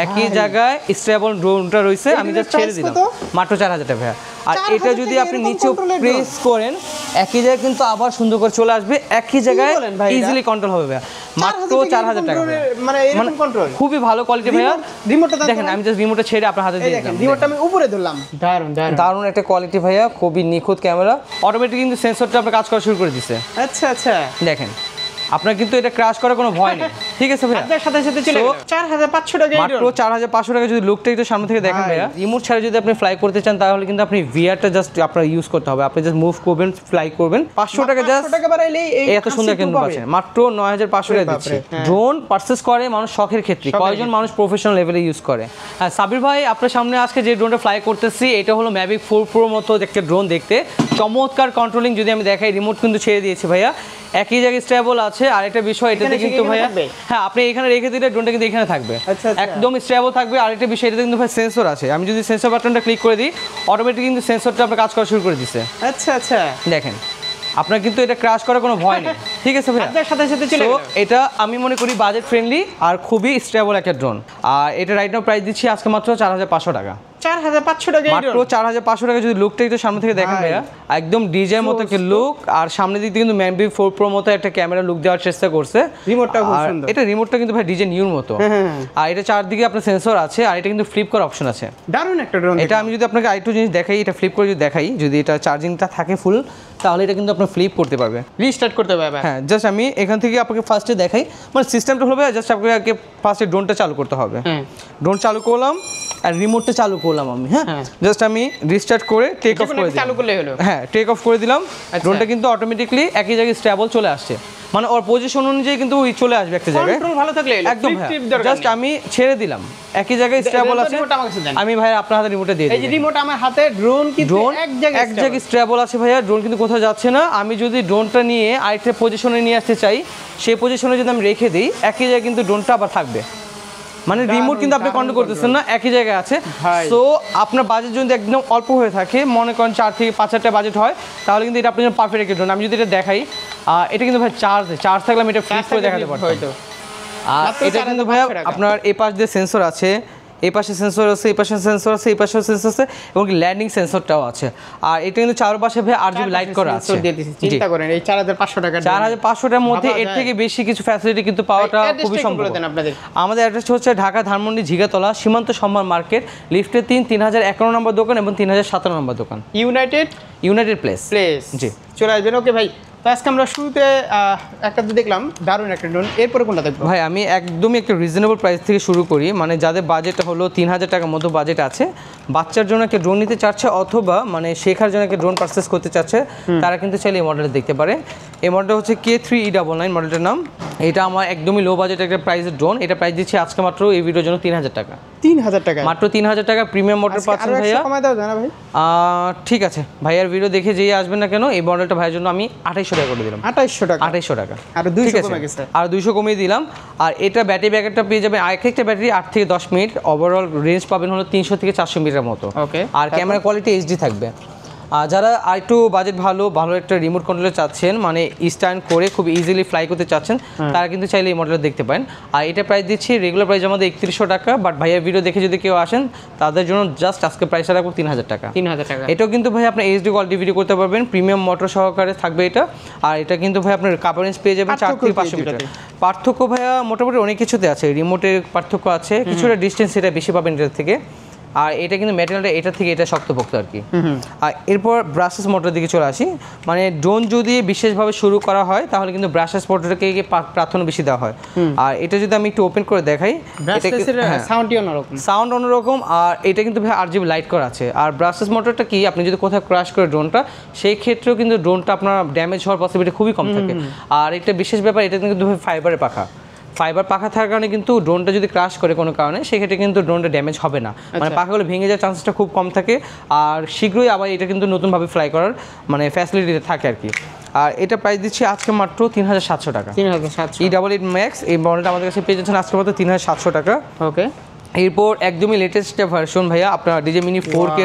একই জায়গায় স্টেবল ড্রোনটা রয়েছে, আমি জাস্ট ছেড়ে দিলাম মাত্র 4000 টাকা ভাইয়া। আর এটা যদি আপনি নিচে প্রেস করেন একই জায়গায় কিন্তু আবার সুন্দর করে চলে আসবে, একই জায়গায় ইজিলি কন্ট্রোল হবে ভাইয়া, মাত্র 4000 টাকা। মানে এরকম কন্ট্রোল খুবই ভালো কোয়ালিটি ভাইয়া। রিমোটটা দেখেন আমি জাস্ট রিমোটটা ছেড়ে আপনার হাতে দিয়ে দিলাম, রিমোটটা আমি উপরে ধরলাম। দারুন দারুন দারুন একটা কোয়ালিটি ভাইয়া, খুবই নিখুঁত ক্যামেরা। অটোমেটিক কিন্তু সেন্সরটা আপনার কাজ করা শুরু করে দিচ্ছে। আচ্ছা আচ্ছা, দেখেন আপনার কিন্তু এটা ক্র্যাশ করার কোনো ভয় নেই, ঠিক আছে ভাইয়া। আপনার সাথে সাথে চলে 4500 টাকা, মাত্র 4500 টাকা। যদি লুকটা একটু সামনে থেকে দেখেন ভাইয়া, রিমোট ছাড়া যদি আপনি ফ্লাই করতে চান তাহলে কিন্তু আপনি ভিআরটা জাস্ট আপনার ইউজ করতে হবে, আপনি জাস্ট মুভ করবেন, ফ্লাই করবেন। 500 টাকা জাস্ট বাড়াইলেই এত সুন্দর কিন্তু পাচ্ছেন, মাত্র 9500 টাকা দিচ্ছি। ড্রোন পারচেজ করে মানুষ শখের ক্ষেত্রে, কয়জন মানুষ প্রফেশনাল লেভেলে ইউজ করে। হ্যাঁ সাবির ভাই, আপনার সামনে আজকে যে ড্রোনটা ফ্লাই করতেছি এটা হলো ম্যাভিক 4 প্রো মতো একটা ড্রোন, দেখতে চমৎকার কন্ট্রোলিং। যদি আমি দেখাই, রিমোট কিন্তু ছেড়ে দিয়েছি ভাইয়া, একই জায়গায় স্টেবল আছে। আর একটা বিষয় এটাতে কিন্তু ভাইয়া, হ্যাঁ আপনি এখানে রেখে দিলে ড্রোনটা কিন্তু এখানে থাকবে, একদম স্টেবল থাকবে। আর একটা বিষয় এটাতে কিন্তু ভাই সেন্সর আছে, আমি যদি সেন্সর বাটনটা ক্লিক করে দিই অটোমেটিক কিন্তু সেন্সরটা আপনার কাজ করা শুরু করে দিচ্ছে। আচ্ছা আচ্ছা, দেখেন আপনার কিন্তু এটা ক্র্যাশ করার কোনো ভয় নেই, ঠিক আছে ভাই। আপনার সাথে সাথে চলে এটা আমি মনে করি বাজেট ফ্রেন্ডলি আর খুবই স্টেবল একটা ড্রোন। আর এটা রাইট নাও প্রাইস দিচ্ছি আজকে মাত্র 4500 টাকা। 4500 টাকা, মাত্র 4500 টাকা। যদি লুকটা একটু সামনে থেকে দেখেন ভাইয়া, একদম ডিজের মতো একটা লুক। আর সামনে দিক থেকে কিন্তু ম্যাভিক 4 প্রো মতো একটা ক্যামেরা লুক দেওয়ার চেষ্টা করছে। রিমোটটা খুব সুন্দর, এটা রিমোটটা কিন্তু ভাই ডিজে নিউর মতো। আর এটা চারদিকে আপনার সেন্সর আছে, আর এটা কিন্তু ফ্লিপ করার অপশন আছে। দারুণ একটা ড্রোন। এটা আমি যদি আপনাকে আরেকটু জিনিস দেখাই, এটা ফ্লিপ করে যদি দেখাই, যদি এটা চার্জিংটা থাকে ফুল তাহলে এটা কিন্তু আপনার ফ্লিপ করতে পারবে, রিস্টার্ট করতে পারবে। হ্যাঁ জাস্ট আমি এখান থেকে আপনাকে ফার্স্টে দেখাই, মানে সিস্টেমটা হবে জাস্ট আপনাকে ফার্স্টে ড্রোনটা চালু করতে হবে। ড্রোন চালু করলাম আর রিমোটটা চালু করলাম আমি, হ্যাঁ জাস্ট আমি রিস্টার্ট করে টেক অফ করে দিলাম, চালু করলে হলো। হ্যাঁ টেক অফ করে দিলাম, ড্রোনটা কিন্তু অটোমেটিকলি একই জায়গায় স্টেবল চলে আসছে, মানে ওর পজিশন অনুযায়ী কিন্তু ওই চলে আসবে একটা জায়গায়, কন্ট্রোল ভালো থাকলে একদম। জাস্ট আমি ছেড়ে দিলাম, একই জায়গায় স্টেবল আছে। আমি ভাই আপনার হাতে রিমোটটা দিয়ে দিই, এই যে রিমোট আমার হাতে, ড্রোন কিন্তু এক জায়গায় স্টেবল আছে ভাইয়া, ড্রোন কিন্তু কোথাও যাচ্ছে না। আমি যদি ড্রোনটা নিয়ে আরেকটা পজিশনে নিয়ে আসতে চাই, সেই পজিশনে যদি আমি রেখে দিই একই জায়গায় কিন্তু ড্রোনটা আবার থাকবে, মানে রিমোট কিন্তু আপনি কন্ট্রোল করতেছেন না, একই জায়গায় আছে। সো আপনার বাজেট যদি একদম অল্প হয়ে থাকে, মনে করেন 4 থেকে 5,000 টাকা বাজেট হয়, তাহলে কিন্তু এটা আপনার জন্য পারফেক্ট একটা ড্রোন। আমি যদি এটা দেখাই, এটা কিন্তু ভাই চার্জ থাকলে আমি এটা ফ্লিপ করে দেখাতে পারতাম হয়তো। আর এটা কিন্তু ভাই আপনার এই পাশ দিয়ে সেন্সর আছে, এই পাশে সেন্সর আছে, এই পাশে সেন্সর আছে, এই পাশে সেন্সর আছে, এবং ল্যান্ডিং সেন্সরটাও আছে। আর এটা কিন্তু চারপাশে ভাই RGB লাইট করা আছে। চিন্তা করেন এই 4500 টাকা, 4500 টাকার মধ্যে এর থেকে বেশি কিছু ফ্যাসিলিটি কিন্তু পাওয়াটা খুবই সম্ভব। আমাদের অ্যাড্রেস হচ্ছে ঢাকা ধানমন্ডি ঝিগাতলা সীমান্ত সম্মান মার্কেট, লিফটে 3, 3051 নম্বর দোকান এবং 3017 নম্বর দোকান, ইউনাইটেড প্লেস। জি চলে আসবেন। ওকে ভাই, তো আজকে আমরা শুরুতে একটা দেখলাম দারুণ একটা ড্রোন, এরপরে কোনটা দেখবো ভাই? আমি একদমই একটা রিজনেবল প্রাইস থেকে শুরু করি, মানে যাদের বাজেট হলো 3000 টাকার মতো বাজেট আছে, বাচ্চার জন্য একটা ড্রোন নিতে চাচ্ছে অথবা মানে শেখার জন্য একটা ড্রোন পারচেস করতে চাচ্ছে, তারা কিন্তু চাইলে এই মডেলটা দেখতে পারে। এই মডেলটা হচ্ছে K3E99 মডেলটার নাম। এটা আমার একদমই লো বাজেট একটা প্রাইসের ড্রোন। এটা প্রাইস দিচ্ছি আজকে মাত্র এই ভিডিওর জন্য 3000 টাকা। 3000 টাকা, মাত্র 3000 টাকা প্রিমিয়াম মডেল পাচ্ছেন ভাইয়া। কমাই দাও জানা ভাই? ঠিক আছে ভাইয়ার ভিডিও দেখে যেই আসবেন না কেন, এই মডেলটা ভাইয়ের জন্য আমি 2800 টাকা করে দিলাম। 2800 টাকা, 2800 টাকা, আর 200 কমে গেছে, আর 200 কমিয়ে দিলাম। আর এটা ব্যাটারি ব্যাকআপটা পেয়ে যাবেন, একটা ব্যাটারি 8 থেকে 10 মিনিট, ওভারঅল রেঞ্জ পাবেন হলো 300 থেকে 400 মিটার মতো। ওকে, আর ক্যামেরা কোয়ালিটি HD থাকবে। আর যারা আরেকটু বাজেট ভালো একটা রিমোট কন্ট্রোলার চাচ্ছেন, মানে স্ট্যান্ড করে খুব ইজিলি ফ্লাই করতে চাচ্ছেন, তারা কিন্তু চাইলে এই মডেলটা দেখতে পারেন। আর এটা প্রাইস দিচ্ছি রেগুলার প্রাইস আমাদের 3100 টাকা, বাট ভাইয়া ভিডিও দেখে যদি কেউ আসেন তাদের জন্য জাস্ট আজকে প্রাইসটা রাখবো 3000 টাকা। 3000 টাকা। এটাও কিন্তু ভাই আপনি HD কোয়ালিটি ভিডিও করতে পারবেন, প্রিমিয়াম মোটর সহকারে থাকবে এটা। আর এটা কিন্তু ভাই আপনার কাভারেজ পেয়ে যাবেন 4 থেকে 500 মিটার। পার্থক্য ভাইয়া মোটামুটি অনেক কিছুতে আছে, রিমোটের পার্থক্য আছে, কিছুটা ডিস্টেন্স এটা বেশি পাবেন এটার থেকে। আর এটা কিন্তু ম্যাটেরিয়ালটা এটা থেকে এটা শক্তপোক্ত আর কি। আর এরপর ব্রাশেস মোটরের দিকে চলে আসি, মানে ড্রোন যদি বিশেষভাবে শুরু করা হয় তাহলে কিন্তু ব্রাশেস মোটরকে প্রাধান্য বেশি দেওয়া হয়। আর এটা যদি আমি একটু ওপেন করে দেখাই, সাউন্ড অন্যরকম। আর এটা কিন্তু ভাই RGB লাইট করা আছে। আর ব্রাশেস মোটরটা কি, আপনি যদি কোথাও ক্র্যাশ করে ড্রোনটা, সেই ক্ষেত্রেও কিন্তু ড্রোনটা আপনার ড্যামেজ হওয়ার পসিবিলিটি খুবই কম থাকে। আর একটা বিশেষ ব্যাপার, এটা কিন্তু ফাইবারের পাখা থাকার কারণে কিন্তু ড্রোনটা যদি ক্র্যাশ করে কোনো কারণে, সেক্ষেত্রে কিন্তু ড্রোনটা ড্যামেজ হবে না, মানে পাখাগুলো ভেঙে যাওয়ার চান্সটা খুব কম থাকে। আর শীঘ্রই আবার এটা কিন্তু নতুনভাবে ফ্লাই করার মানে ফ্যাসিলিটি থাকে আর কি। আর এটা প্রাইস দিচ্ছি আজকে মাত্র 3700 টাকা। 3700 E88 Max এই মডেলটা আমাদের কাছে পেয়ে যাচ্ছেন আজকে মাত্র 3700 টাকা। ওকে, এরপর একদমই লেটেস্ট একটা ভার্সন ভাইয়া, আপনার ডিজে মিনি 4K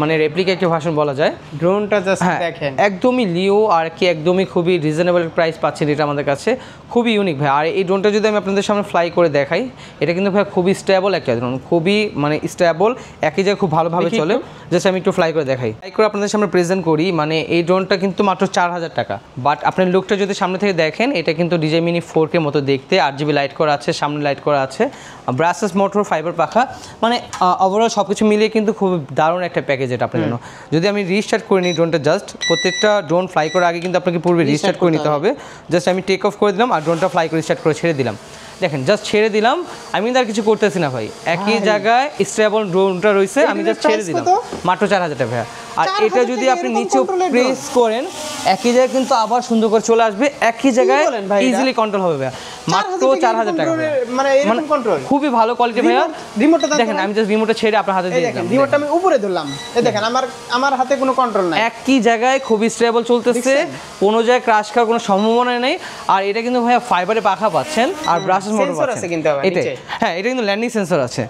মানে রেপ্লিকা একটা ভার্সন বলা যায়। ড্রোনটা জাস্ট হ্যাঁ দেখেন, একদমই লিও আর কি, একদমই খুবই রিজনেবল প্রাইস পাচ্ছেন এটা আমাদের কাছে, খুবই ইউনিক ভাই। আর এই ড্রোনটা যদি আমি আপনাদের সামনে ফ্লাই করে দেখাই, এটা কিন্তু ভাই খুবই স্টেবল একটা ড্রোন, খুবই মানে স্টেবল, একই জায়গায় খুব ভালোভাবে চলে। জাস্ট আমি একটু ফ্লাই করে দেখাই, ফ্লাই করে আপনাদের সামনে প্রেজেন্ট করি। মানে এই ড্রোনটা কিন্তু মাত্র 4000 টাকা, বাট আপনার লুকটা যদি সামনে থেকে দেখেন, এটা কিন্তু ডিজে মিনি 4K মতো দেখতে, 8GB লাইট করা আছে, সামনে লাইট করা আছে, ব্রাসেস মোটর, ফাইবার পাখা, মানে ওভারঅল সব কিছু মিলিয়ে কিন্তু খুব দারুণ একটা প্যাকেজ এটা আপনার জন্য। যদি আমি রিস্টার্ট করে নিই ড্রোনটা, জাস্ট প্রত্যেকটা ড্রোন ফ্লাই করার আগে কিন্তু আপনাকে পূর্বে রিস্টার্ট করে নিতে হবে। জাস্ট আমি টেক অফ করে দিলাম আর ড্রোনটা ফ্লাই করে স্টার্ট করে ছেড়ে দিলাম। দেখেন জাস্ট ছেড়ে দিলাম, আমি কিন্তু আর কিছু করতেছি না ভাই, একই জায়গায় স্টেবল ড্রোনটা রয়েছে, আমি জাস্ট ছেড়ে দিলাম। মাত্র 4000 টাকা ভাইয়া। আর এটা যদি আপনি নিচে প্রেস করেন, একই জায়গায় কিন্তু আবার সুন্দর করে চলে আসবে, একই জায়গায় ইজিলি কন্ট্রোল হবে ভাইয়া। মাত্র 4000 টাকা, মানে এরকম কন্ট্রোল, খুবই ভালো কোয়ালিটি ভাইয়া। রিমোটটা দেখেন আমি জাস্ট রিমোটটা ছেড়ে আপনার হাতে দিয়ে দিলাম, রিমোটটা আমি উপরে ধরলাম, এই দেখেন আমার হাতে কোনো কন্ট্রোল নাই, একই জায়গায় খুবই স্টেবল চলতেছে, কোনো জায়গায় ক্রাশ খাওয়ার কোনো সম্ভাবনা নেই। আর এটা কিন্তু ভাইয়া ফাইবারে পাখা পাচ্ছেন আর ব্রাসেস মোটর পাচ্ছেন কিন্তু এটাই। হ্যাঁ এটা কিন্তু ল্যান্ডিং সেন্সর আছে।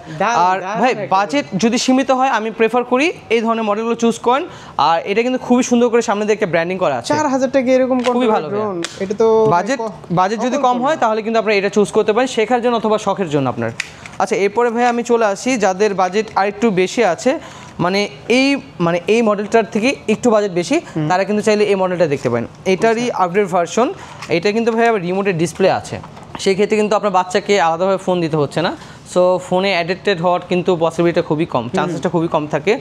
আর ভাই বাজেট যদি সীমিত হয়, আমি প্রেফার করি এই ধরনের মডেলগুলো চুজ করেন। আর এটা কিন্তু খুবই সুন্দর করে সামনে দিয়ে একটা ব্র্যান্ডিং করা আছে। 4000 টাকা এরকম খুবই ভালো ড্রোন, এটা তো বাজেট যদি কম হয় তাহলে কিন্তু আপনারা এটা চুজ করতে পারেন শেখার জন্য অথবা শখের জন্য আপনার। আচ্ছা এরপরে ভাই আমি চলে আসি যাদের বাজেট আরেকটু বেশি আছে, মানে এই মডেলটার থেকে একটু বাজেট বেশি, তারা কিন্তু চাইলে এই মডেলটা দেখতে পারেন। এটারই আপডেট ভার্সন, এটা কিন্তু ভাই রিমোটের ডিসপ্লে আছে, সেই ক্ষেত্রে কিন্তু আপনার বাচ্চাকে আলাদাভাবে ফোন দিতে হচ্ছে না। সো ফোনে অ্যাডিক্টেড হওয়ার কিন্তু পসিবিলিটি খুবই কম, চান্সেসটা খুবই কম থাকে,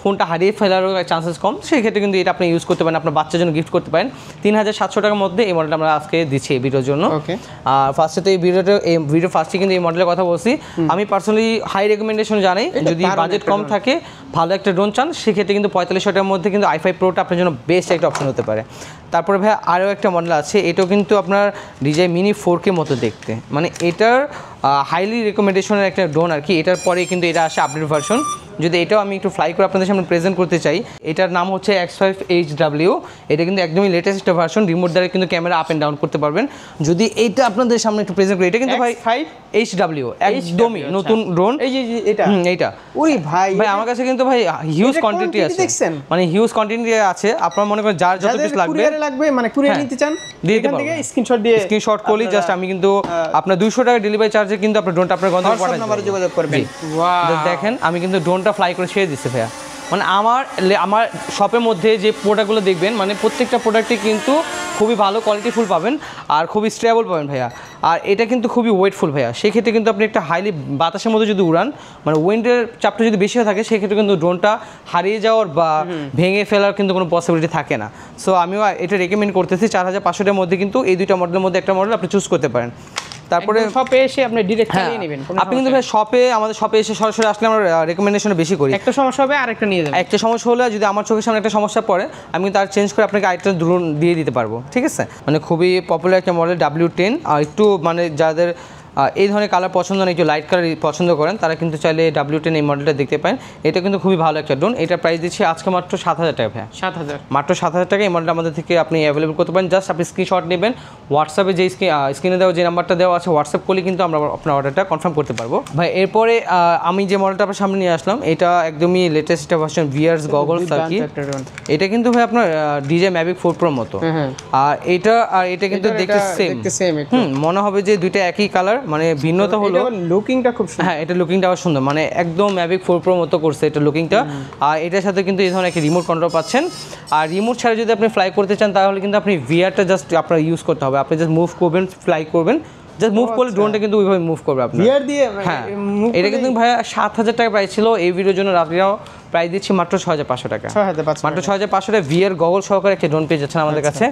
ফোনটা হারিয়ে ফেলারও চান্সেস কম। সেই ক্ষেত্রে কিন্তু এটা আপনি ইউজ করতে পারেন, আপনার বাচ্চার জন্য গিফট করতে পারেন। 3700 টাকার মধ্যে এই মডেলটা আমরা আজকে দিচ্ছি এই ভিডিওর জন্য। আর ফার্স্টে তো এই ভিডিও ফার্স্টে কিন্তু এই মডেলের কথা বলছি। আমি পার্সোনালি হাই রেকমেন্ডেশন জানাই, যদি বাজেট কম থাকে, ভালো একটা ড্রোন চান, সেক্ষেত্রে কিন্তু 4500 টাকার মধ্যে কিন্তু i5 Proটা আপনার জন্য বেস্ট একটা অপশন হতে পারে। তারপরে ভাই আরও একটা মডেল আছে, এটাও কিন্তু আপনার ডিজাই মিনি 4K মতো দেখতে, মানে এটার হাইলি রেকমেন্ডেশনের একটা ড্রোন আর কি। এটার পরে কিন্তু এটা আসে আপডেট ভার্সন। যদি এটাও আমি একটু ফ্লাই করে আপনাদের সামনে প্রেজেন্ট করতে চাই, এটার নাম হচ্ছে X5HW। এটা কিন্তু একদমই লেটেস্ট একটা ভার্সন, রিমোট দ্বারা কিন্তু ক্যামেরা আপ অ্যান্ড ডাউন করতে পারবেন। যদি এইটা আপনাদের সামনে একটু প্রেজেন্ট করি, এটা কিন্তু ভাই X5HW একদমই নতুন ড্রোন। এই যে এইটা ওই ভাই আমার কাছে কিন্তু ভাই হিউজ কোয়ান্টিটি আছে, মানে হিউজ কোয়ান্টিটি আছে। আপনারা মনে করেন যার যত পিস লাগবে মানে কুরিয়ার নিতে চান, এখান থেকে স্ক্রিনশট করলে জাস্ট আমি কিন্তু আপনার 200 টাকা ডেলিভারি চার্জে কিন্তু আপনার ড্রোনটা আপনার গন্তব্যে পাঠাতে পারবেন, যোগাযোগ করবেন। দেখেন আমি কিন্তু ড্রোনটা ফ্লাই করে ছেড়ে দিচ্ছি ভাইয়া। মানে আমার শপের মধ্যে যে প্রোডাক্টগুলো দেখবেন, মানে প্রত্যেকটা প্রোডাক্টই কিন্তু খুবই ভালো কোয়ালিটিফুল পাবেন আর খুবই স্টেবল পাবেন ভাইয়া। আর এটা কিন্তু খুবই ওয়েটফুল ভাইয়া, সেক্ষেত্রে কিন্তু আপনি একটা হাইলি বাতাসের মধ্যে যদি উড়ান, মানে উইন্ডের চাপটা যদি বেশি হয়ে থাকে, সেক্ষেত্রে কিন্তু ড্রোনটা হারিয়ে যাওয়ার বা ভেঙে ফেলার কিন্তু কোনো পসিবিলিটি থাকে না। সো আমিও এটা রেকমেন্ড করতেছি। 4500 টাকার মধ্যে কিন্তু এই দুইটা মডেলের মধ্যে একটা মডেল আপনি চুজ করতে পারেন। তারপরে শপে এসে আপনি ডিরেক্ট চালিয়ে নেবেন, আপনি কিন্তু ভাই আমাদের শপে এসে সরাসরি আসলে আমরা রেকমেন্ডেশন বেশি করি। একটা সমস্যা হবে আরেকটা নিয়ে যাবেন, একটা সমস্যা হলে যদি আমার চোখের সামনে একটা সমস্যা পড়ে, আমি কিন্তু আর চেঞ্জ করে আপনাকে আরেকটা ড্রোন দিয়ে দিতে পারবো, ঠিক আছে। মানে খুবই পপুলার একটা মডেল W10। আর একটু মানে যাদের এই ধরনের কালার পছন্দ না, একটু লাইট কালার পছন্দ করেন, তারা কিন্তু চাইলে W10 এই মডেলটা দেখতে পারেন। এটা কিন্তু খুবই ভালো একটা ড্রোন। এটা প্রাইস দিচ্ছি আজকে মাত্র 7000 টাকা ভাই, 7000 মাত্র 7000 টাকা এই মডেলটা আমাদের থেকে আপনি অ্যাভেলেবল করতে পারেন। জাস্ট আপনি স্ক্রিনশট নেবেন, হোয়াটসঅ্যাপে যে স্ক্রিনে দেওয়া যে নাম্বারটা দেওয়া আছে হোয়াটসঅ্যাপ করলে কিন্তু আমরা আপনার অর্ডারটা কনফার্ম করতে পারবো ভাই। এরপরে আমি যে মডেলটা আপনার সামনে নিয়ে আসলাম, এটা একদমই লেটেস্ট একটা ভার্সন ভিআরস গগলস আর কি। এটা কিন্তু ভাই আপনার DJI Mavic 4 Pro মতো। আর এটা কিন্তু দেখতে সেম, মনে হবে যে দুইটা একই কালার, মানে ভিন্নতা লুকিংটা খুব সুন্দর। হ্যাঁ এটা লুকিংটা আবার সুন্দর, মানে একদম ম্যাভিক 4 Pro মতো করছে এটা লুকিংটা। আর এটার সাথে কিন্তু এই ধরনের একটা রিমোট কন্ট্রোল পাচ্ছেন। আর রিমোট ছাড়া যদি আপনি ফ্লাই করতে চান, তাহলে কিন্তু আপনি ভিআরটা জাস্ট আপনার ইউজ করতে হবে। আপনি জাস্ট মুভ করবেন, ফ্লাই করবেন, জাস্ট মুভ করলে ড্রোনটা কিন্তু ওইভাবে মুভ করবে আপনার ভিআর দিয়ে। হ্যাঁ এটা কিন্তু ভাই 7000 টাকা প্রাইস ছিল, এই ভিডিওর জন্য রাত্রিরাও প্রাইস দিচ্ছি মাত্র 6500 টাকা, মাত্র 6500 টাকা ভিআর গগল সহকারে একটা ড্রোন পেয়ে যাচ্ছেন আমাদের কাছে।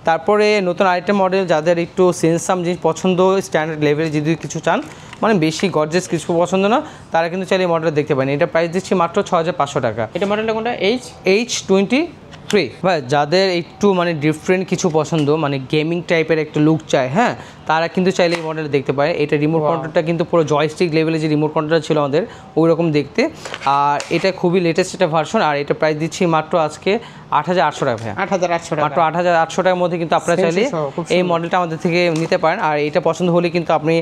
তারপরে নতুন আরেকটা মডেল, যাদের একটু সেন্সাম জিনিস পছন্দ, স্ট্যান্ডার্ড লেভেলে যদি কিছু চান, মানে বেশি গর্জেস কিছু পছন্দ না, তারা কিন্তু চাইলে এই মডেলটা দেখতে পারেন। এটা প্রাইস দিচ্ছি মাত্র 6500 টাকা। এটা মডেলটা কোনটা? H20 3 ভাই যাদের একটু মানে ডিফারেন্ট কিছু পছন্দ মানে গেমিং টাইপের একটা লুক চায়, হ্যাঁ, তারা কিন্তু চাইলে এই মডেল দেখতে পারে। এটা রিমোট কন্ট্রোলটা কিন্তু পুরো জয়স্টিক লেভেলে যে রিমোট কন্ট্রোলটা ছিল আমাদের ওই রকম দেখতে। আর এটা খুবই লেটেস্ট একটা ভার্সন, আর এটা প্রাইস দিচ্ছি মাত্র আজকে 8800 টাকা ভাই। 8800 টাকা, মাত্র 8800 টাকার মধ্যে কিন্তু আপনারা চাইলে এই মডেলটা আমাদের থেকে নিতে পারেন। আর এটা পছন্দ হলে কিন্তু আপনি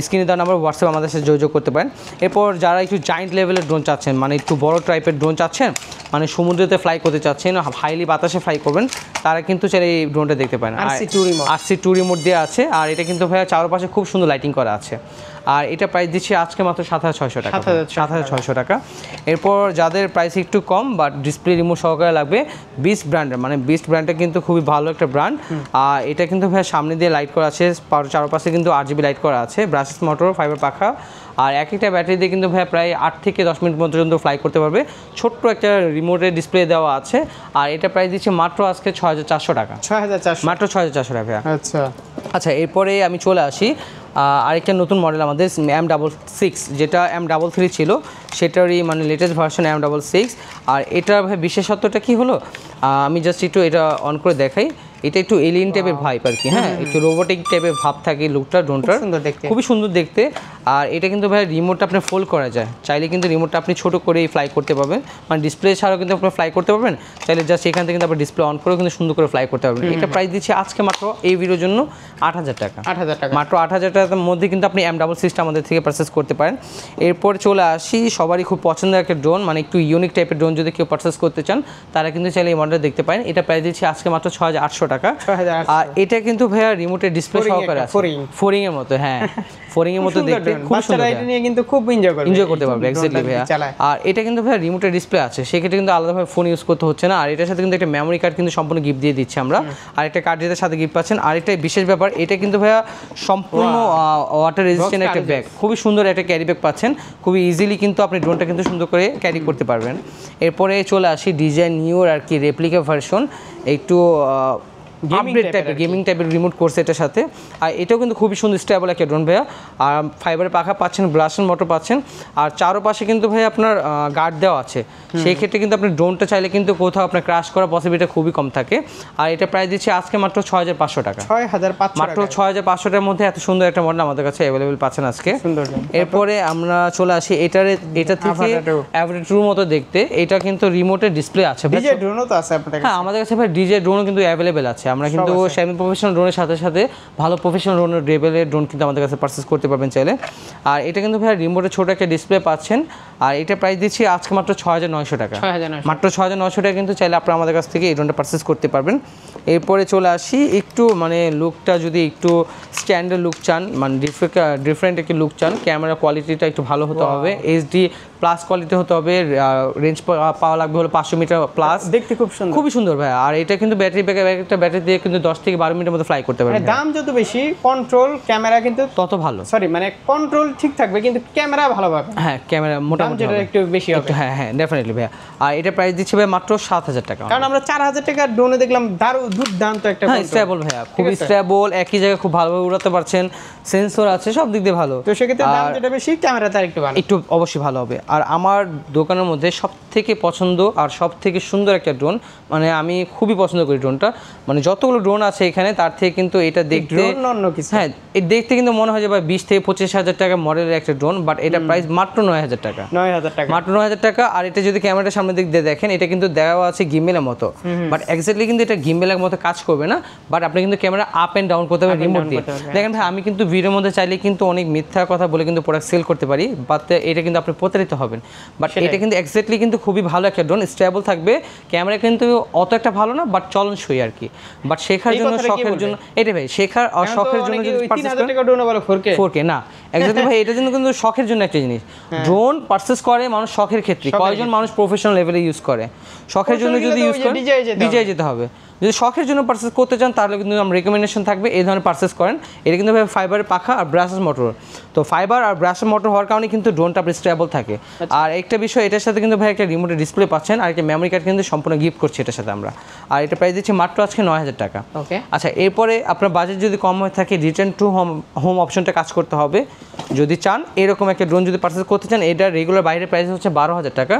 স্ক্রিনে দেওয়া নাম্বার হোয়াটসঅ্যাপ আমাদের সাথে যোগাযোগ করতে পারেন। এরপর যারা একটু জায়েন্ট লেভেলের ড্রোন চাচ্ছেন, মানে একটু বড় টাইপের ড্রোন চাচ্ছেন, মানে সমুদ্রেতে ফ্লাই করতে চাচ্ছেন, হাইলি বাতাসে ফ্লাই করবেন, তারা কিন্তু চাইলে এই ড্রোনটা দেখতে পারেন। RC2 রিমোট দিয়ে আছে, আর এটা কিন্তু ভাইয়া চারপাশে খুব সুন্দর লাইটিং করা আছে। আর এটা প্রাইস দিচ্ছি আজকে মাত্র 7600 টাকা, 7600 টাকা। এরপর যাদের প্রাইস একটু কম বাট ডিসপ্লে রিমোট সহকারে লাগবে, বিস্ট ব্র্যান্ডের, মানে বিস্ট ব্র্যান্ডটা কিন্তু খুবই ভালো একটা ব্র্যান্ড। আর এটা কিন্তু ভাইয়া সামনে দিয়ে লাইট করা আছে, চারপাশে কিন্তু RGB লাইট করা আছে, ব্রাসেস মোটর, ফাইবার পাখা। আর এক একটা ব্যাটারি দিয়ে কিন্তু ভাইয়া প্রায় 8 থেকে 10 মিনিট পর্যন্ত ফ্লাই করতে পারবে। ছোট্ট একটা রিমোটের ডিসপ্লে দেওয়া আছে। আর এটা প্রাইস দিচ্ছে মাত্র আজকে 6400 টাকা, 6400, মাত্র 6400 টাকা। আচ্ছা, এরপরে আমি চলে আসি আরেকটা নতুন মডেল আমাদের M66, যেটা M33 ছিল, সেটারই মানে লেটেস্ট ভার্সন M66। আর এটার ভাই বিশেষত্বটা কি হলো, আমি জাস্ট একটু এটা অন করে দেখাই। এটা একটু এলিয়েন টাইপের ভাইব আর কি, হ্যাঁ, একটু রোবোটিক টাইপের ভাব থাকে লুকটা ড্রোনটার, খুবই সুন্দর দেখতে। আর এটা কিন্তু ভাই রিমোটটা আপনি ফোল্ড করা যায়, চাইলে কিন্তু রিমোটটা আপনি ছোটো করেই ফ্লাই করতে পারবেন, মানে ডিসপ্লে ছাড়াও কিন্তু আপনি ফ্লাই করতে পারবেন, চাইলে জাস্ট এখান থেকে কিন্তু আপনি ডিসপ্লে অন করেও কিন্তু সুন্দর করে ফ্লাই করতে পারবেন। এটা প্রাইস দিচ্ছে আজকে মাত্র এই ভিডিওর জন্য 8000 টাকা, মাত্র 8000 টাকার মধ্যে কিন্তু আপনি M66টা আমাদের থেকে পারচেস করতে পারেন। এরপর চলে আসি সবারই খুব পছন্দের একটা ড্রোন, মানে একটু ইউনিক টাইপের ড্রোন যদি কেউ পারচেস করতে চান তারা কিন্তু চাইলে এই মডেলটা দেখতে পারেন। এটা প্রাইস দিচ্ছে আজকে মাত্র 6800 টাকা। আর এটা কিন্তু ভাইয়া রিমোটের ডিসপ্লে সহকারে আছে, ফোরিং এর মতো, হ্যাঁ, ফোরিং এর মতো দেখতে খুব সুন্দর, এটা নিয়ে কিন্তু খুব এনজয় করতে পারবে এক্স্যাক্টলি ভাইয়া। আর এটা কিন্তু ভাইয়া রিমোটের ডিসপ্লে আছে, সেক্ষেত্রে কিন্তু আলাদাভাবে ফোন ইউজ করতে হচ্ছে না। আর এটার সাথে কিন্তু একটা মেমোরি কার্ড কিন্তু সম্পূর্ণ গিফট দিয়ে দিচ্ছি আমরা, আর একটা কার্ড যেটার সাথে গিফট পাচ্ছেন। আর একটা বিশেষ ব্যাপার, এটা কিন্তু ভাইয়া সম্পূর্ণ ওয়াটার রেজিস্ট্যান্ট একটা ব্যাগ, খুবই সুন্দর একটা ক্যারি ব্যাগ পাচ্ছেন, খুবই ইজিলি কিন্তু আপনি ড্রোনটা কিন্তু সুন্দর করে ক্যারি করতে পারবেন। এরপরে চলে আসি ডিজাইন নিউর আর কি রেপ্লিকা ভার্সন, একটু আপডেট টাইপের গেমিং টাইপের রিমোট করছে এটার সাথে। আর এটাও কিন্তু খুবই সুন্দর স্টেবল একটা ড্রোন ভাইয়া। আর ফাইবারের পাখা পাচ্ছেন, ব্লাস্টার মোটর পাচ্ছেন, আর চারপাশে কিন্তু ভাই আপনার গার্ড দেওয়া আছে, সেই ক্ষেত্রে কিন্তু আপনি ড্রোনটা চাইলে কিন্তু কোথাও আপনার ক্র্যাশ করার পসিবিলিটি খুবই কম থাকে। আর এটা প্রাইস দিচ্ছে আজকে মাত্র 6500 টাকা, মাত্র 6500 টাকার মধ্যে এত সুন্দর একটা মডেল আমাদের কাছে অ্যাভেলেবেল পাচ্ছেন আজকে। এরপরে আমরা চলে আসি এটা থেকে অ্যাভাটার মতো দেখতে, এটা কিন্তু রিমোটের ডিসপ্লে আছে, ডিজে ড্রোনও তো আছে আপনাদের কাছে? হ্যাঁ, আমাদের কাছে ভাই ডিজে ড্রোনও কিন্তু অ্যাভেলেবেল আছে। আমরা কিন্তু সেমি প্রফেশনাল ড্রোনের সাথে সাথে ভালো প্রফেশনাল লেভেলের ড্রোন কিন্তু আমাদের কাছে পারচেস করতে পারবেন চাইলে। আর এটা কিন্তু ভাই রিমোটে ছোট একটা ডিসপ্লে পাচ্ছেন। আর এটা প্রাইস দিচ্ছি আজকে মাত্র 6900 টাকা, মাত্র 6900 টাকা কিন্তু চাইলে আপনারা আমাদের কাছ থেকে এই ড্রোনটা পারচেস করতে পারবেন। এরপরে চলে আসি একটু মানে লুকটা যদি একটু স্ট্যান্ডার্ড লুক চান, মানে ডিফারেন্ট একটি লুক চান, ক্যামেরা কোয়ালিটিটা একটু ভালো হতে হবে, HD প্লাস কোয়ালিটি হতে হবে, রেঞ্জ পাওয়া লাগবে হলো 500 মিটার প্লাস, দেখতে খুবই সুন্দর ভাই। আর এটা কিন্তু ব্যাটারি ব্যাকআপ, একটা ব্যাটারি দিয়ে কিন্তু 10 থেকে 12 মিনিটের মধ্যে ফ্লাই করতে পারবেন। দাম যত বেশি কন্ট্রোল ক্যামেরা কিন্তু তত ভালো, সরি মানে কন্ট্রোল ঠিক থাকবে কিন্তু ক্যামেরা ভালো পাবে, হ্যাঁ, ক্যামেরা মোটামুটি একটু বেশি হবে, হ্যাঁ হ্যাঁ ডেফিনেটলি ভাই। আর এটা প্রাইস দিচ্ছে ভাই মাত্র 7000 টাকা, কারণ আমরা 4000 টাকার ড্রোনে দেখলাম দুর্দান্ত একটা, হ্যাঁ, স্টেবল ভাইয়া, খুবই স্টেবল, একই জায়গায় খুব ভালোভাবে উড়াতে পারছেন, সেন্সর আছে, সব দিক দিয়ে ভালো। তো সেক্ষেত্রে দাম যেটা বেশি ক্যামেরাটা একটু ভালো, একটু অবশ্যই ভালো হবে। আর আমার দোকানের মধ্যে সবথেকে পছন্দ আর সবথেকে সুন্দর একটা ড্রোন, মানে আমি খুবই পছন্দ করি ড্রোনটা, মানে যতগুলো ড্রোন আছে এখানে তার থেকে কিন্তু এটা দেখতে অন্য কিছু, হ্যাঁ, এই দেখতে কিন্তু মনে হয় যে ভাই 20 থেকে 25,000 টাকা মডেলের একটা ড্রোন, বাট এটা প্রাইস মাত্র 9000 টাকা, মাত্র 9000 টাকা। আর এটা যদি ক্যামেরাটা সামনের দিক দিয়ে দেখেন, এটা কিন্তু দেওয়া আছে গিম্বেলের মতো, বাট এক্স্যাক্টলি কিন্তু এটা গিম্বেলের মতো কাজ করবে না, বাট আপনি কিন্তু ক্যামেরা আপ এন্ড ডাউন করতে পারবেন রিমোট দিয়ে। দেখেন ভাই, আমি কিন্তু ভিডিওর মধ্যে চাইলে কিন্তু অনেক মিথ্যা কথা বলে কিন্তু প্রোডাক্ট সেল করতে পারি, বাট এটা কিন্তু আপনি প্রতারিত হবেন। বাট এটা কিন্তু এক্স্যাক্টলি কিন্তু খুবই ভালো একটা ড্রোন, স্টেবল থাকবে, ক্যামেরা কিন্তু অত একটা ভালো না, বাট চলনসই আর কি। বাট শেখার জন্য, শখের জন্য, এটা ভাই শেখার আর শখের জন্য যদি 3000 টাকা ড্রোন বলে 4K না, এক্স্যাক্টলি ভাই, এটার জন্য কিন্তু শখের জন্য একটা জিনিস। ড্রোন পারচেজ করে মানুষ শখের ক্ষেত্রে, কয়জন মানুষ প্রফেশনাল লেভেলে ইউজ করে, শখের জন্য যদি ইউজ করে ডিজাই যেতে হবে, যদি শখের জন্য পারচেস করতে চান তাহলে কিন্তু আমার রেকমেন্ডেশন থাকবে এই ধরনের পারচেস করেন। এটা কিন্তু ভাই ফাইবারের পাখা আর ব্রাশেস মোটর, তো ফাইবার আর ব্রাশেস মোটর হওয়ার কারণে কিন্তু ড্রোনটা আপনার স্টেবল থাকে। আর একটা বিষয়, এটার সাথে কিন্তু ভাই একটা রিমোটের ডিসপ্লে পাচ্ছেন আর একটা মেমোরি কার্ড কিন্তু সম্পূর্ণ গিফট করছি এটার সাথে আমরা। আর এটা প্রাইস দিচ্ছি মাত্র আজকে 9000 টাকা। ওকে, আচ্ছা, এরপরে আপনার বাজেট যদি কম হয়ে থাকে রিটার্ন টু হোম অপশনটা কাজ করতে হবে। যদি চান এরকম একটা ড্রোন যদি পারচেস করতে চান, এটা রেগুলার বাইরের প্রাইস হচ্ছে 12,000 টাকা,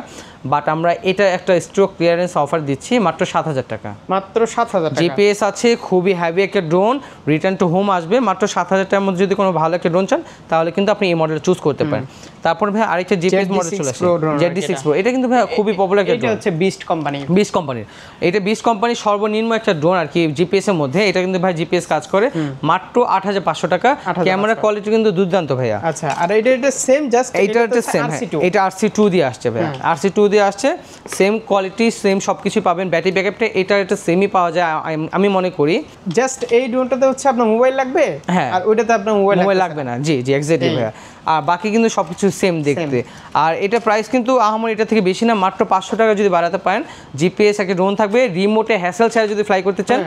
বাট আমরা এটা একটা স্টক ক্লিয়ারেন্স অফার দিচ্ছি মাত্র 7,000 টাকা। মাত্র 7,000 টাকা। জিপিএস আছে, খুবই হ্যাভি একটা ড্রোন, রিটার্ন টু হোম আসবে মাত্র 7,000 টাকার মধ্যে। যদি কোনো ভালো একটা ড্রোন চান তাহলে কিন্তু আপনি এই মডেল চুজ করতে পারেন। তারপর ভাই আরেকটা জিপিএস মডেল চলে আসে ZD6 Pro, এটা কিন্তু ভাই খুবই পপুলার একটা এটা হচ্ছে বিস্ট কোম্পানি। বিস্ট কোম্পানির, এটা বিস্ট কোম্পানির সর্বনিম্ন একটা ড্রোন আর কি জিপিএস এর মধ্যে। এটা কিন্তু ভাই জিপিএস কাজ করে মাত্র 8,500 টাকা। ক্যামেরা কোয়ালিটি কিন্তু দুর্দান্ত ভাইয়া। আচ্ছা, আর এটা সেম জাস্ট এইটা সেম, এটা RC2 দিয়ে আসছে ভাই, RC2 দিয়ে আসছে, সেম কোয়ালিটি সেম সবকিছু পাবেন। ব্যাটারি ব্যাকআপটা এটা সেমই পাওয়া যায় আমি মনে করি। জাস্ট এই ড্রোনটাতে হচ্ছে আপনার মোবাইল লাগবে, হ্যাঁ, আর ওইটাতে আপনার মোবাইল লাগবে না। জি এক্স্যাক্টলি ভাইয়া। আর বাকি কিন্তু সবকিছু সেম দেখতে। আর এটা প্রাইস কিন্তু আমার এটা থেকে বেশি না, মাত্র 500 টাকা যদি বাড়াতে পারেন। জিপিএস একটা ড্রোন থাকবে, রিমোটে হ্যাসেল ছাড়া যদি ফ্লাই করতে চান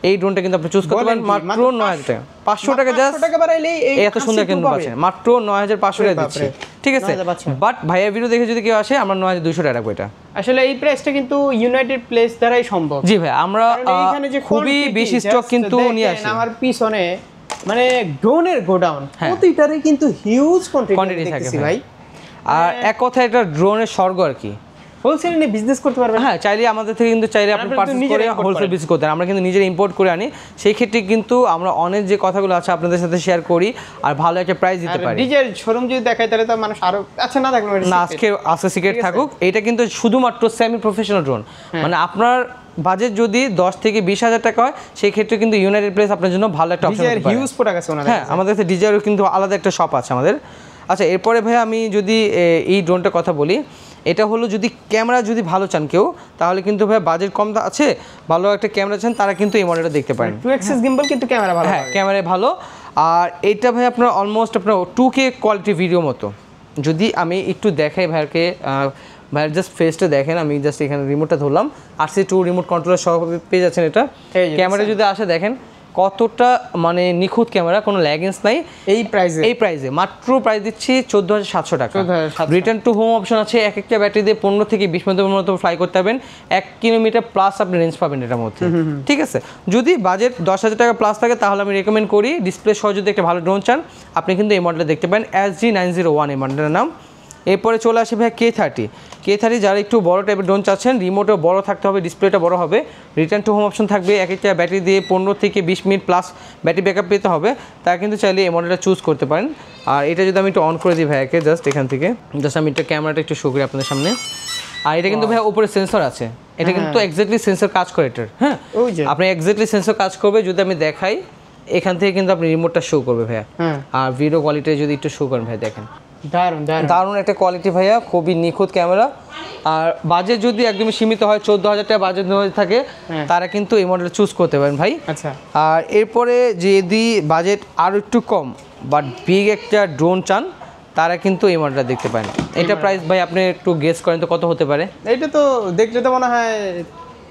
এই ড্রোনটা কিন্তু আপনি চুজ করতে পারেন মাত্র 9,000 টাকা। 500 টাকা জাস্ট এত সুন্দর কিন্তু পাচ্ছেন মাত্র 9,500 টাকা দিচ্ছি, ঠিক আছে। বাট ভাইয়া ভিডিও দেখে যদি কেউ আসে আমরা 9,200 টাকা রাখবো। এটা আসলে এই প্রাইসটা কিন্তু ইউনাইটেড প্লেস দ্বারাই সম্ভব। জি ভাই, আমরা খুবই বেশি স্টক কিন্তু নিয়ে আসি। আমার পিছনে মানে ড্রোনের গোডাউন, প্রতিটারই কিন্তু হিউজ কোয়ান্টিটি থাকে ভাই। আর এক কথায় এটা ড্রোনের স্বর্গ আর কি। হোলসেল নিয়ে বিজনেস করতে পারবেন। হ্যাঁ, চাইলে আমাদের থেকে কিন্তু চাইলে আপনি পারচেজ করে হোলসেল বিজনেস করতে পারেন। আমরা কিন্তু নিজেরা ইম্পোর্ট করে আনি, সেই ক্ষেত্রে কিন্তু আমরা অনেক যে কথাগুলো আছে আপনাদের সাথে শেয়ার করি আর ভালো একটা প্রাইস দিতে পারি। নিজের শোরুম যদি দেখাই তাহলে তো মানুষ আরো আচ্ছা না থাকলে না, আজকে সিক্রেট থাকুক। এটা কিন্তু শুধুমাত্র সেমি প্রফেশনাল ড্রোন, মানে আপনার বাজেট যদি 10 থেকে 20,000 টাকা হয় সেই ক্ষেত্রে কিন্তু ইউনাইটেড প্লেস আপনার জন্য ভালো একটা অপশন হতে পারে। হিউজ প্রোডাক্ট আছে ওনাদের। হ্যাঁ, আমাদের কাছে ডিজাইরও কিন্তু আলাদা একটা শপ আছে আমাদের। আচ্ছা, এরপরে ভাই আমি যদি এই ড্রোনটার কথা বলি, এটা হলো যদি ক্যামেরা যদি ভালো চান কেউ তাহলে কিন্তু ভাই বাজেট কম আছে, ভালো একটা ক্যামেরা চান তারা কিন্তু এই মডেলটা দেখতে পারেন। 2 এক্সিস গিম্বল কিন্তু ক্যামেরা ভালো। হ্যাঁ, ক্যামেরা ভালো। আর এটা ভাই আপনার অলমোস্ট আপনার 2K কোয়ালিটি ভিডিও মতো। যদি আমি একটু দেখাই ভাইকে, ভাইয়ের জাস্ট ফেসটা দেখেন, আমি জাস্ট এখানে রিমোটটা ধরলাম, RC2 রিমোট কন্ট্রোলার সহ পেয়ে যাচ্ছেন। এটা ক্যামেরা যদি আসে দেখেন কতটা মানে নিখুঁত ক্যামেরা, কোনো ল্যাগেন্স নাই। এই প্রাইসে মাত্র প্রাইস দিচ্ছি 14,700 টাকা। রিটার্ন টু হোম অপশন আছে। এক একটা ব্যাটারি দিয়ে 15 থেকে 20 মিনিটের মতো ফ্লাই করতে পারবেন। 1 কিলোমিটার প্লাস আপনি রেঞ্জ পাবেন এটার মধ্যে, ঠিক আছে। যদি বাজেট 10,000 টাকা প্লাস থাকে তাহলে আমি রেকমেন্ড করি ডিসপ্লে সহ যদি একটা ভালো ড্রোন চান আপনি কিন্তু এই মডেলটা দেখতে পারেন, SG901 এই মডেলের নাম। এরপরে চলে আসে ভাই K30 যারা একটু বড় টাইপের ড্রোন চাচ্ছেন, রিমোটও বড় থাকতে হবে, ডিসপ্লেটা বড় হবে, রিটার্ন টু হোম অপশন থাকবে, এক একটা ব্যাটারি দিয়ে 15 থেকে 20 মিনিট প্লাস ব্যাটারি ব্যাকআপ পেতে হবে, তারা কিন্তু চাইলে এই মডেলটা চুজ করতে পারেন। আর এটা যদি আমি একটু অন করে দিই ভাইয়াকে, জাস্ট এখান থেকে জাস্ট আমি এটা ক্যামেরাটা একটু শো করি আপনাদের সামনে। আর এটা কিন্তু ভাই উপরে সেন্সর আছে, এটা কিন্তু এক্স্যাক্টলি সেন্সর কাজ করে এটার। হ্যাঁ, আপনি এক্স্যাক্টলি সেন্সর কাজ করবে। যদি আমি দেখাই এখান থেকে কিন্তু আপনি রিমোটটা শো করবে ভাইয়া। আর ভিডিও কোয়ালিটি যদি একটু শো করেন ভাই, দেখেন দারুণ একটা কোয়ালিটি ভাইয়া, খুবই নিখুঁত ক্যামেরা। আর বাজেট যদি একদমই সীমিত হয় 14,000 টাকা বাজেট থাকে তারা কিন্তু এই মডেল চুজ করতে পারেন ভাই। আচ্ছা, আর এরপরে যদি বাজেট আরও একটু কম বাট বিগ একটা ড্রোন চান তারা কিন্তু এই মডেলটা দেখতে পারেন। এটা প্রাইস ভাই আপনি একটু গেস করেন তো কত হতে পারে? এটা তো দেখলে তো মনে হয়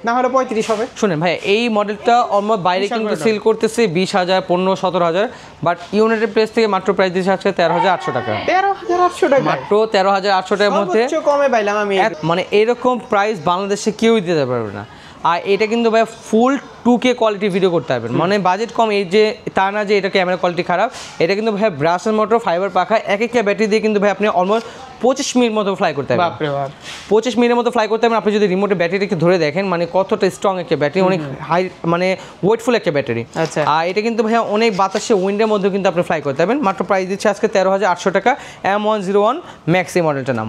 না হলে 35 হবে। শুনেন ভাই, এই মডেলটা অলমোস্ট বাইরে কিন্তু সেল করতেছে 20,000, 15-17,000, বাট ইউনাইটেড প্লেস থেকে মাত্র প্রাইস দিচ্ছে আজকে 13,800 টাকা। 13,800 টাকা, মাত্র 13,800 টাকার মধ্যে কমে পাইলাম আমি। মানে এরকম প্রাইস বাংলাদেশে কেউই দিতে পারবে না। আর এটা কিন্তু ভাই ফুল 2K কোয়ালিটি ভিডিও করতে পারবেন, মানে বাজেট কম এই যে তা না যে এটা ক্যামেরা কোয়ালিটি খারাপ। এটা কিন্তু ভাই ব্রাশের মোটর ফাইবার পাখা, এক একটা ব্যাটারি দিয়ে কিন্তু ভাই আপনি অলমোস্ট 25 মিনিট মতো ফ্লাই করতে পারবেন। বাপরে বাপ, 25 মিনিটের মতো ফ্লাই করতে পারবেন। আপনি যদি রিমোটের ব্যাটারিকে ধরে দেখেন মানে কতটা স্ট্রং একটা ব্যাটারি, অনেক হাই মানে ওয়েটফুল একটা ব্যাটারি। আচ্ছা, আর এটা কিন্তু ভাই অনেক বাতাসে উইন্ডের মধ্যে কিন্তু আপনি ফ্লাই করতে পারবেন। মাত্র প্রাইস দিচ্ছে আজকে 13,800 টাকা, M101 ম্যাক্স এই মডেলটার নাম।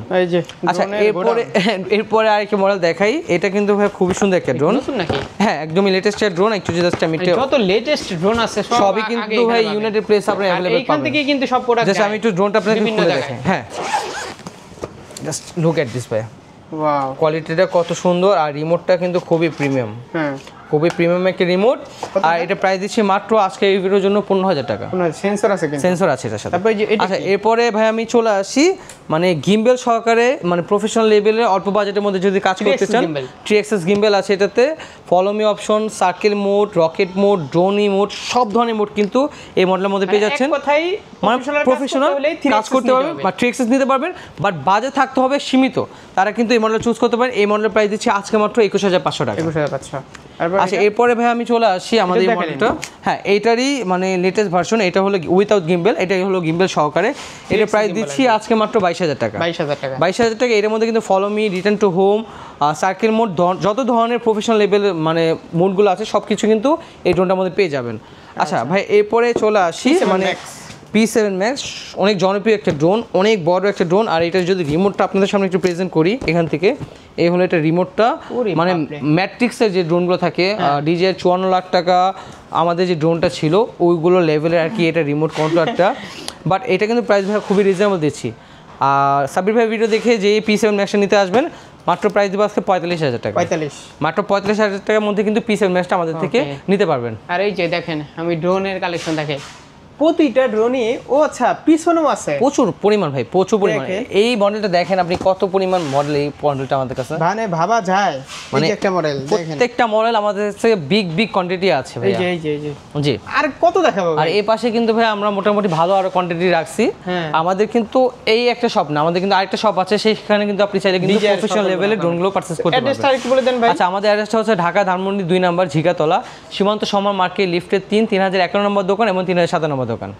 আচ্ছা, এরপরে আরেকটা মডেল দেখাই। এটা কিন্তু ভাই খুবই সুন্দর একটা ড্রোন। হ্যাঁ, একদমই লেটেস্ট একটা ড্রোন। একটু জাস্ট আমি যত লেটেস্ট ড্রোন আছে সবই কিন্তু ভাই ইউনাইটেড প্লেস আপনি अवेलेबल পাবেন। এখান থেকে কিন্তু সব প্রোডাক্ট। জাস্ট আমি একটু ড্রোনটা আপনাদের খুলে দেখাই। হ্যাঁ, জাস্ট লুক এট দিস ভাই, ওয়াও, কোয়ালিটিটা কত সুন্দর। আর রিমোটটা কিন্তু খুবই প্রিমিয়াম। হ্যাঁ, খুবই প্রিমিয়াম একটা রিমোট। আর এটা প্রাইস দিচ্ছি মাত্র আজকে এই ভিডিওর জন্য 15,000 টাকা। সেন্সর আছে কিন্তু, সেন্সর আছে এটার সাথে। তারপরে যে এটা আচ্ছা এরপরে ভাই আমি চলে আসি মানে গিম্বেল সহকারে, মানে প্রফেশনাল লেভেলের অল্প বাজেটের মধ্যে যদি কাজ করতে চান, 3 অ্যাক্সেস গিম্বেল আছে এটাতে। Follow me option, circle mode, rocket mode, dronie mode, সব ধরনের মোড কিন্তু এই মডেলের মধ্যে পেয়ে যাচ্ছেন। কথাই মানে প্রফেশনাল কাজ করতে পারবেন বা 3 অ্যাক্সেস নিতে পারবেন, বাট বাজেট থাকতে হবে সীমিত, তারা কিন্তু এই মডেল চুজ করতে পারেন। এই মডেলের প্রাইস দিচ্ছি আজকে মাত্র 21,500 টাকা। 21,500। আচ্ছা এরপরে ভাই আমি চলে আসি আমাদের এই মডেলটা, হ্যাঁ এইটারই মানে লেটেস্ট ভার্সন, এটা হলো উইথাউট গিম্বেল, এটাই হলো গিম্বেল সহকারে। এটা প্রাইস দিচ্ছি আজকে মাত্র 22,000 টাকা। 22,000 টাকা। এর মধ্যে কিন্তু follow me, return to home, circle mode, যত ধরনের প্রফেশনাল লেভেল মানে মোডগুলো আছে সব কিছু কিন্তু এই ড্রোনটার মধ্যে পেয়ে যাবেন। আচ্ছা ভাই এরপরে চলে আসি মানে P7 Max, অনেক জনপ্রিয় একটা ড্রোন, অনেক বড় একটা ড্রোন। আর এটার যদি রিমোটটা আপনাদের সামনে একটু প্রেজেন্ট করি এখান থেকে, এই হলো এটা রিমোটটা। মানে ম্যাট্রিক্সের যে ড্রোনগুলো থাকে ডিজে 54 লাখ টাকা আমাদের যে ড্রোনটা ছিল ওইগুলো লেভেলের আর কি এটা রিমোট কন্ট্রোলারটা। বাট এটা কিন্তু প্রাইস ভাই খুবই রিজনেবল দিচ্ছি। আর সাব্বির ভাই ভিডিও দেখে যে P7 Maxটা নিতে আসবেন মাত্র প্রাইস দেবো আজকে 45,000 টাকা। মাত্র 45,000 টাকার মধ্যে কিন্তু P7 Maxটা আমাদের থেকে নিতে পারবেন। আর এই যে দেখেন আমি ড্রোনের কালেকশন দেখে প্রতিটা ড্রোনই, ও আচ্ছা পিছনেও আছে প্রচুর পরিমাণ ভাই, প্রচুর পরিমাণ। এই মডেলটা দেখেন আপনি কত পরিমাণ মডেল এই মডেলটা আমাদের কাছে, মানে ভাবা যায় মানে একটা মডেল দেখেন, প্রত্যেকটা মডেল আমাদের কাছে বিগ কোয়ান্টিটি আছে ভাই। এই যে জি আর কত দেখাবো। আর এই পাশে কিন্তু ভাই আমরা মোটামুটি ভালো আরো কোয়ান্টিটি রাখছি। আমাদের কিন্তু এই একটা শপ না, আমাদের কিন্তু আরেকটা শপ আছে, সেখানে কিন্তু আপনি চাইলে কিন্তু প্রফেশনাল লেভেলের ড্রোনগুলো পারচেজ করতে পারবেন। অ্যাড্রেসটা একটু বলে দেন ভাই। আচ্ছা আমাদের অ্যাড্রেসটা হচ্ছে ঢাকা ধানমন্ডি 2 নম্বর ঝিকাতলা, সীমান্ত সম্মান মার্কেট লিফটের 3001 নম্বর দোকান এবং 3007 নম্বর দোকান।